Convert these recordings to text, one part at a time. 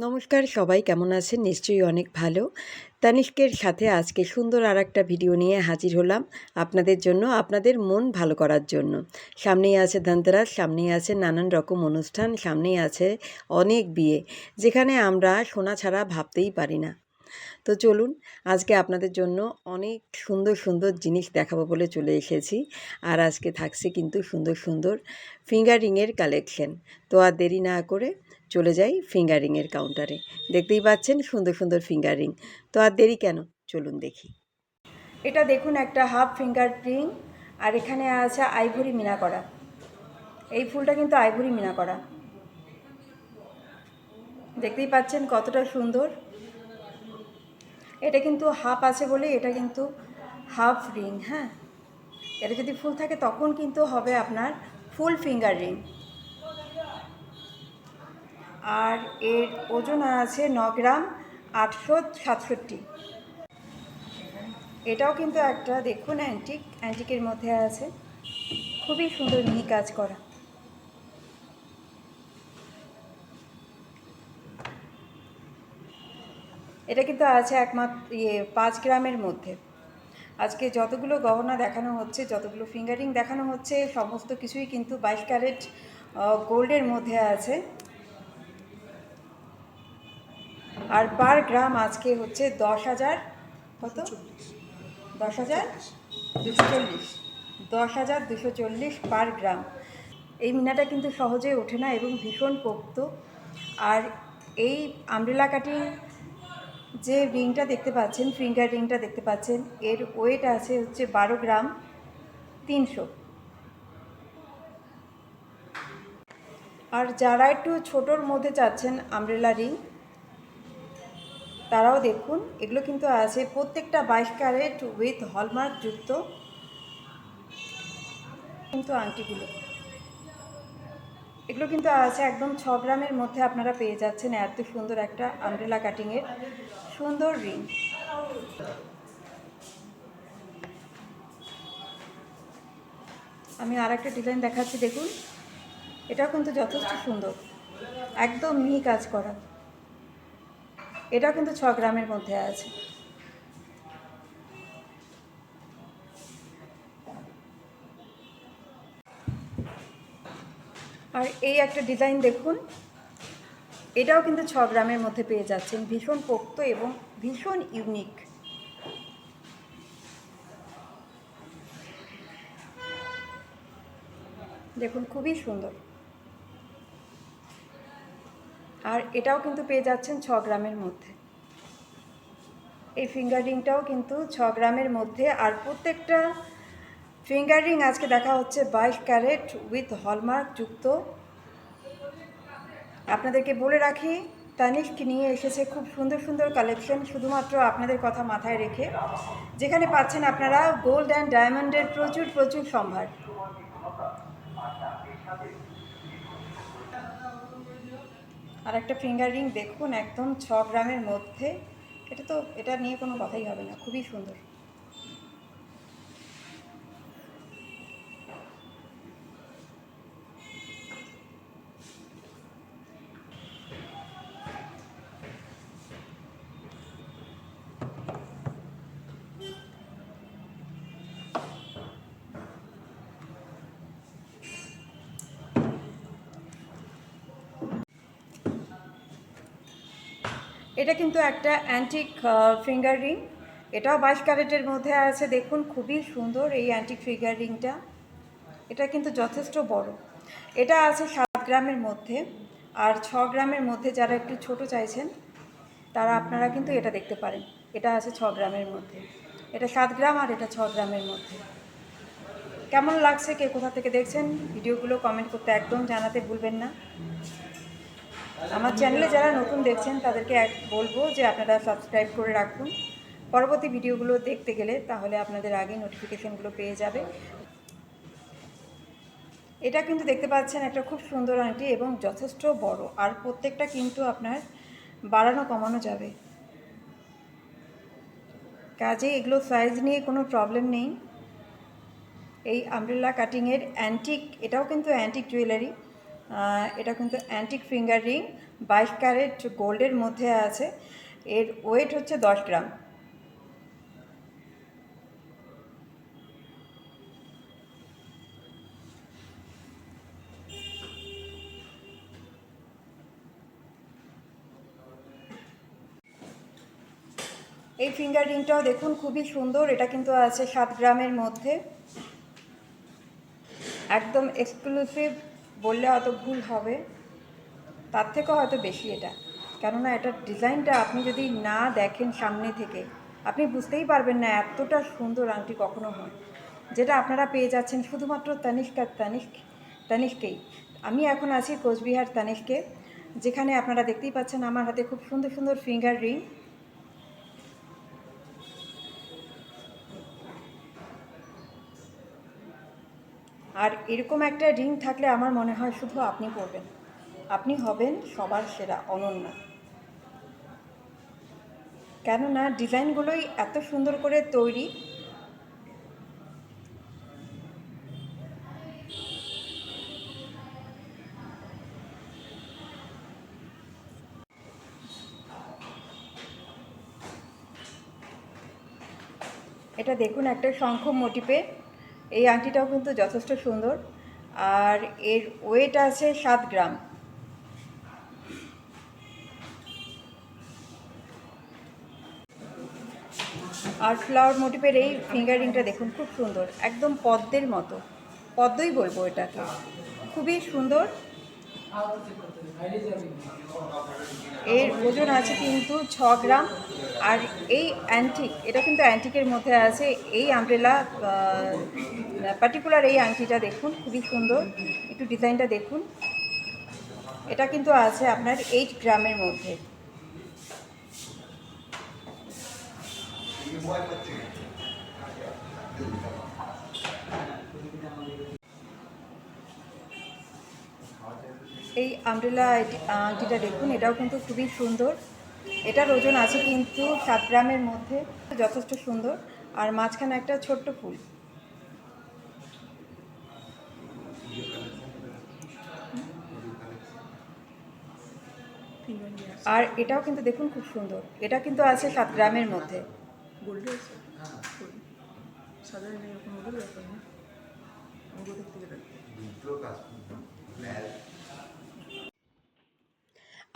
নমস্কার, সবাই কেমন আছেন? নিশ্চয়ই অনেক ভালো। তানিষ্কের সাথে আজকে সুন্দর আরেকটা ভিডিও নিয়ে হাজির হলাম আপনাদের জন্য, আপনাদের মন ভালো করার জন্য। সামনেই আছে ধনতেরাস, সামনেই আছে নানান রকম অনুষ্ঠান, সামনেই আছে অনেক বিয়ে, যেখানে আমরা সোনা ছাড়া ভাবতেই পারি না। তো চলুন, আজকে আপনাদের জন্য অনেক সুন্দর সুন্দর জিনিস দেখাবো বলে চলে এসেছি। আর আজকে থাকছে কিন্তু সুন্দর সুন্দর ফিঙ্গারিংয়ের কালেকশন। তো আর দেরি না করে চলে যাই ফিঙ্গারিংয়ের কাউন্টারে। দেখতেই পাচ্ছেন সুন্দর সুন্দর ফিঙ্গারিং। তো আর দেরি কেন, চলুন দেখি। এটা দেখুন, একটা হাফ ফিঙ্গার রিং, আর এখানে আছে আইভরি মিনা করা। এই ফুলটা কিন্তু আইভরি মিনা করা, দেখতেই পাচ্ছেন কতটা সুন্দর। এটা কিন্তু হাফ আছে বলে এটা কিন্তু হাফ রিং। হ্যাঁ, এটা যদি ফুল থাকে তখন কিন্তু হবে আপনার ফুল ফিঙ্গার রিং। আর এর ওজন আছে 9 গ্রাম 867। এটাও কিন্তু একটা দেখুন অ্যান্টিকের মধ্যে আছে, খুবই সুন্দর মিহি কাজ করা। এটা কিন্তু আছে একমাত্র 5 গ্রামের মধ্যে। আজকে যতগুলো গহনা দেখানো হচ্ছে, যতগুলো ফিঙ্গারিং দেখানো হচ্ছে, সমস্ত কিছুই কিন্তু 22 ক্যারেট গোল্ডের মধ্যে আছে। আর পার গ্রাম আজকে হচ্ছে 10,000, কত 10,240, 10,240 পার গ্রাম। এই মিনাটা কিন্তু সহজে ওঠে না এবং ভীষণ পোক্ত। আর এই আমব্রেলা কাটিং যে রিংটা দেখতে পাচ্ছেন, ফিঙ্গার রিংটা দেখতে পাচ্ছেন, এর ওয়েট আছে হচ্ছে 12 গ্রাম 300। আর যারা একটু ছোটোর মধ্যে চাচ্ছেন আমব্রেলা রিং, তারাও দেখুন, এগুলো কিন্তু আছে প্রত্যেকটা 22 ক্যারেট উইথ হলমার্ক যুক্ত কিন্তু আংটিগুলো। এগুলো কিন্তু আছে একদম 6 গ্রামের মধ্যে, আপনারা পেয়ে যাচ্ছেন এত সুন্দর একটা আমব্রেলা কাটিংয়ের সুন্দর রিং। আমি আর একটা ডিজাইন দেখাচ্ছি, দেখুন, এটাও কিন্তু যথেষ্ট সুন্দর, একদম মিহি কাজ করা। এটাও কিন্তু 6 গ্রামের মধ্যে আছে। আর এই একটা ডিজাইন দেখুন, এটাও কিন্তু 6 গ্রামের মধ্যে পেয়ে যাচ্ছেন, ভীষণ পোক্ত এবং ভীষণ ইউনিক। দেখুন, খুবই সুন্দর। আর এটাও কিন্তু পেয়ে যাচ্ছেন 6 গ্রামের মধ্যে। এই ফিঙ্গার রিংটাও কিন্তু 6 গ্রামের মধ্যে। আর প্রত্যেকটা ফিঙ্গার রিং আজকে দেখা হচ্ছে 22 ক্যারেট উইথ হলমার্ক যুক্ত। আপনাদেরকে বলে রাখি, তানিষ্ক নিয়ে এসেছে খুব সুন্দর সুন্দর কালেকশন, শুধুমাত্র আপনাদের কথা মাথায় রেখে, যেখানে পাচ্ছেন আপনারা গোল্ড অ্যান্ড ডায়মন্ডের প্রচুর প্রচুর সম্ভার। আর একটা ফিঙ্গার রিং দেখুন, একদম 6 গ্রামের মধ্যে। এটা নিয়ে কোনো কথাই হবে না, খুবই সুন্দর। এটা কিন্তু একটা অ্যান্টিক ফিঙ্গার রিং, এটাও 22 ক্যারেটের মধ্যে আছে। দেখুন, খুবই সুন্দর এই অ্যান্টিক ফিঙ্গার রিংটা। এটা কিন্তু যথেষ্ট বড়। এটা আছে 7 গ্রামের মধ্যে। আর 6 গ্রামের মধ্যে যারা একটু ছোট চাইছেন, তারা আপনারা কিন্তু এটা দেখতে পারেন। এটা আছে 6 গ্রামের মধ্যে, এটা 7 গ্রাম আর এটা 6 গ্রামের মধ্যে। কেমন লাগছে, কে কোথা থেকে দেখছেন ভিডিওগুলো কমেন্ট করতে একদম জানাতে ভুলবেন না। আমার চ্যানেলে যারা নতুন দেখছেন তাদেরকে বলবো যে আপনারা সাবস্ক্রাইব করে রাখুন, পরবর্তী ভিডিওগুলো দেখতে গেলে তাহলে আপনাদের আগে নোটিফিকেশানগুলো পেয়ে যাবে। এটা কিন্তু দেখতে পাচ্ছেন একটা খুব সুন্দর আংটি এবং যথেষ্ট বড়। আর প্রত্যেকটা কিন্তু আপনার বাড়ানো কমানো যাবে, কাজে এগুলো সাইজ নিয়ে কোনো প্রবলেম নেই। এই আমব্রেলা কাটিংয়ের অ্যান্টিক, এটাও কিন্তু অ্যান্টিক জুয়েলারি, এটা কিন্তু অ্যান্টিক ফিঙ্গার রিং। 22 ক্যারেট গোল্ডের মধ্যে আছে। এর ওয়েট হচ্ছে 10 গ্রাম। এই ফিঙ্গার রিংটাও দেখুন খুবই সুন্দর, এটা কিন্তু আছে 7 গ্রামের মধ্যে। একদম এক্সক্লুসিভ বললে হয়তো ভুল হবে, তার থেকেও হয়তো বেশি এটা, কেননা এটার ডিজাইনটা আপনি যদি না দেখেন সামনে থেকে আপনি বুঝতেই পারবেন না এতটা সুন্দর আংটি কখনো হয়। যেটা আপনারা পেয়ে যাচ্ছেন শুধুমাত্র তানিষ্কেই। আমি এখন আছি কোচবিহার তানিষ্কে, যেখানে আপনারা দেখতেই পাচ্ছেন আমার হাতে খুব সুন্দর সুন্দর ফিঙ্গার রিং। আর এরকম একটা রিং থাকলে আমার মনে হয় শুধু আপনি পরবেন, আপনি হবেন সবার সেরা, অনন্য। কেননা ডিজাইনগুলোই এত সুন্দর করে তৈরি। এটা দেখুন একটা শঙ্খ মোটিপে, এই আংটিটাও কিন্তু যথেষ্ট সুন্দর। আর এর ওয়েট আছে 7 গ্রাম। আর ফ্লাওয়ার মোটিভের এই ফিঙ্গার রিংটা দেখুন খুব সুন্দর, একদম পদ্মের মতো, পদ্মই বলবো এটাকে, খুবই সুন্দর। এর ওজন আছে কিন্তু 6 গ্রাম। আর এই অ্যান্টিক, এটা কিন্তু অ্যান্টিকের মধ্যে আছে। এই আমব্রেলা পার্টিকুলার এই আংটিটা দেখুন খুবই সুন্দর, একটু ডিজাইনটা দেখুন। এটা কিন্তু আছে আপনার 8 গ্রামের মধ্যে। এই আমব্রেলা আংটিটা দেখুন, এটাও কিন্তু খুবই সুন্দর। এটার ওজন আছে কিন্তু 7 গ্রামের মধ্যে, যথেষ্ট সুন্দর। আর মাঝখানে একটা ছোট্ট ফুল। আর এটাও কিন্তু দেখুন খুব সুন্দর, এটা কিন্তু আছে 7 গ্রামের মধ্যে।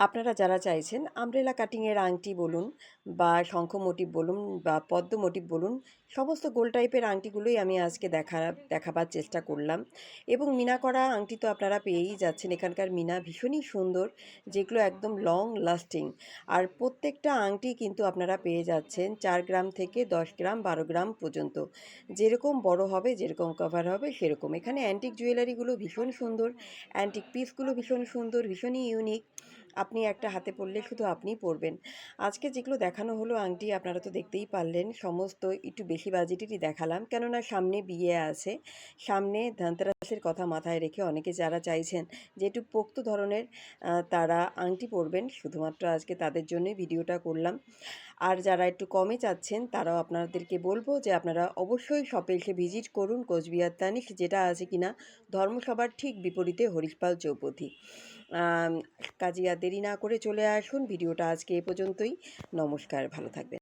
আপনারা যারা চাইছেন আমব্রেলা কাটিংয়ের আংটি বলুন বা শঙ্খ মোটিভ বলুন বা পদ্ম মোটিভ বলুন, সমস্ত গোল টাইপের আংটিগুলোই আমি আজকে দেখাবার চেষ্টা করলাম। এবং মিনা করা আংটি তো আপনারা পেয়েই যাচ্ছেন, এখানকার মিনা ভীষণই সুন্দর, যেগুলো একদম লং লাস্টিং। আর প্রত্যেকটা আংটি কিন্তু আপনারা পেয়ে যাচ্ছেন 4 গ্রাম থেকে 10 গ্রাম 12 গ্রাম পর্যন্ত, যেরকম বড় হবে যেরকম কভার হবে সেরকম। এখানে অ্যান্টিক জুয়েলারিগুলো ভীষণ সুন্দর, অ্যান্টিক পিসগুলো ভীষণ সুন্দর, ভীষণই ইউনিক। আপনি একটা হাতে পরলে শুধু আপনিই পরবেন। আজকে যেগুলো দেখানো হলো আংটি, আপনারা তো দেখতেই পারলেন, সমস্ত একটু বেশি বাজেটেরই দেখালাম, কেননা সামনে বিয়ে আছে, সামনে ধনতেরাসের কথা মাথায় রেখে অনেকে যারা চাইছেন যে একটু পোক্ত ধরনের তারা আংটি পরবেন, শুধুমাত্র আজকে তাদের জন্যই ভিডিওটা করলাম। আর যারা একটু কমে চাচ্ছেন তারাও আপনাদেরকে বলবো যে আপনারা অবশ্যই শপে এসে ভিজিট করুন কোচবিহার তানিশ, যেটা আছে কিনা ধর্মসভার ঠিক বিপরীতে হরিশপাল চৌপথি। কাজে আর দেরি না করে চলে আসুন। ভিডিওটা আজকে এ পর্যন্তই। নমস্কার, ভালো থাকবেন।